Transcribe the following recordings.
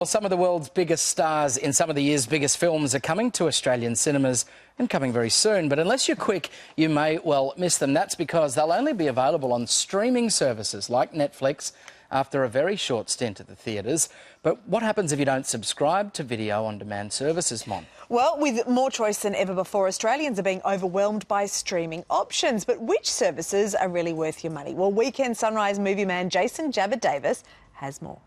Well, some of the world's biggest stars in some of the year's biggest films are coming to Australian cinemas and coming very soon. But unless you're quick, you may well miss them. That's because they'll only be available on streaming services like Netflix after a very short stint at the theatres. But what happens if you don't subscribe to video-on-demand services, Mon? Well, with more choice than ever before, Australians are being overwhelmed by streaming options. But which services are really worth your money? Well, Weekend Sunrise movie man Jason Jabba Davis has more.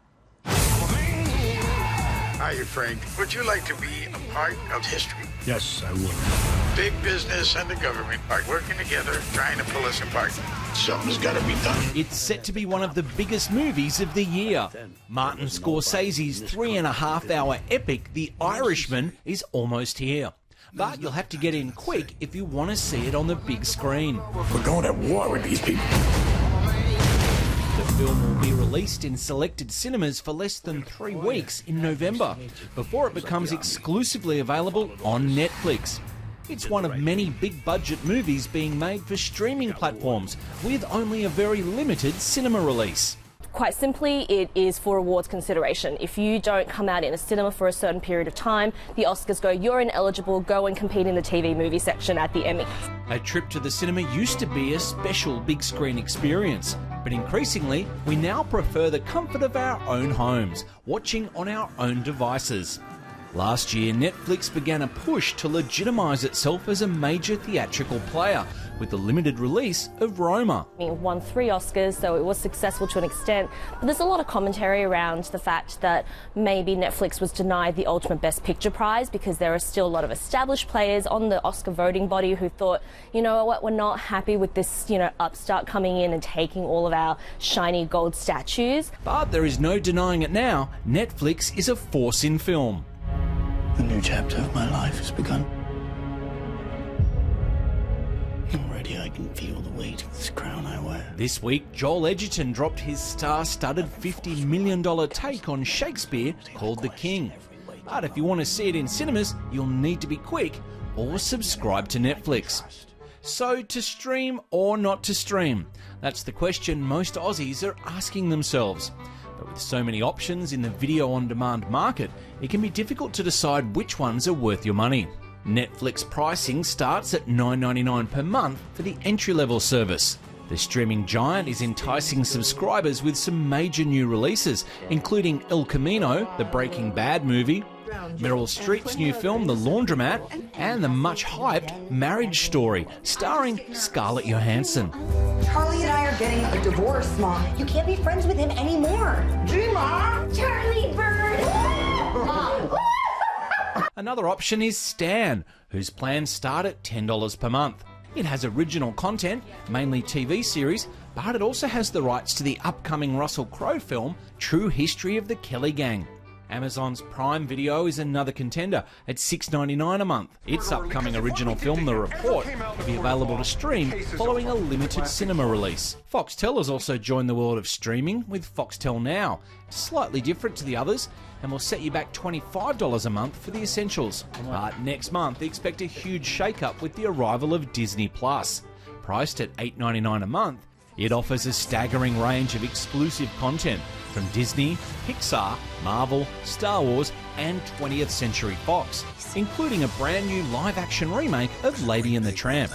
Hi, Frank. Would you like to be a part of history? Yes, I would. Big business and the government are working together, trying to pull us apart. Something's got to be done. It's set to be one of the biggest movies of the year. Martin Scorsese's 3.5-hour epic, The Irishman, is almost here. But you'll have to get in quick if you want to see it on the big screen. We're going to war with these people. The film will be released in selected cinemas for less than 3 weeks in November, before it becomes exclusively available on Netflix. It's one of many big-budget movies being made for streaming platforms, with only a very limited cinema release. Quite simply, it is for awards consideration. If you don't come out in a cinema for a certain period of time, the Oscars go, you're ineligible, go and compete in the TV movie section at the Emmys. A trip to the cinema used to be a special big-screen experience, but increasingly, we now prefer the comfort of our own homes, watching on our own devices. Last year, Netflix began a push to legitimise itself as a major theatrical player, with the limited release of Roma. It won 3 Oscars, so it was successful to an extent, but there's a lot of commentary around the fact that maybe Netflix was denied the ultimate Best Picture prize because there are still a lot of established players on the Oscar voting body who thought, you know what, we're not happy with this, upstart coming in and taking all of our shiny gold statues. But there is no denying it now, Netflix is a force in film. A new chapter of my life has begun. Already I can feel the weight of this crown I wear. This week, Joel Edgerton dropped his star-studded $50 million take on Shakespeare called The King. But if you want to see it in cinemas, you'll need to be quick or subscribe to Netflix. So, to stream or not to stream? That's the question most Aussies are asking themselves. But with so many options in the video-on-demand market, it can be difficult to decide which ones are worth your money. Netflix pricing starts at $9.99 per month for the entry-level service. The streaming giant is enticing subscribers with some major new releases, including El Camino, the Breaking Bad movie, Meryl Streep's new film, The Laundromat, and the much-hyped Marriage Story, starring Scarlett Johansson. Charlie and I are getting a divorce, Mom. You can't be friends with him anymore. Gee, Mom! Charlie Bird! Another option is Stan, whose plans start at $10 per month. It has original content, mainly TV series, but it also has the rights to the upcoming Russell Crowe film, True History of the Kelly Gang. Amazon's Prime Video is another contender at $6.99 a month. Its upcoming original film, The Report, will be available to stream following a limited cinema release. Foxtel has also joined the world of streaming with Foxtel Now, slightly different to the others, and will set you back $25 a month for the essentials. But next month, expect a huge shake-up with the arrival of Disney+. Priced at $8.99 a month, it offers a staggering range of exclusive content from Disney, Pixar, Marvel, Star Wars and 20th Century Fox, including a brand new live-action remake of Lady and the Tramp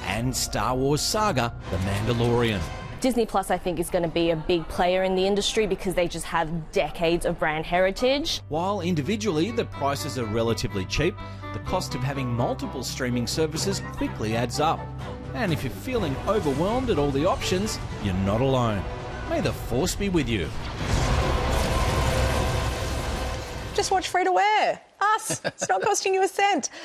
and Star Wars saga The Mandalorian. Disney Plus, I think, is going to be a big player in the industry because they just have decades of brand heritage. While individually the prices are relatively cheap, the cost of having multiple streaming services quickly adds up. And if you're feeling overwhelmed at all the options, you're not alone. May the force be with you. Just watch free to wear. Us. It's not costing you a cent.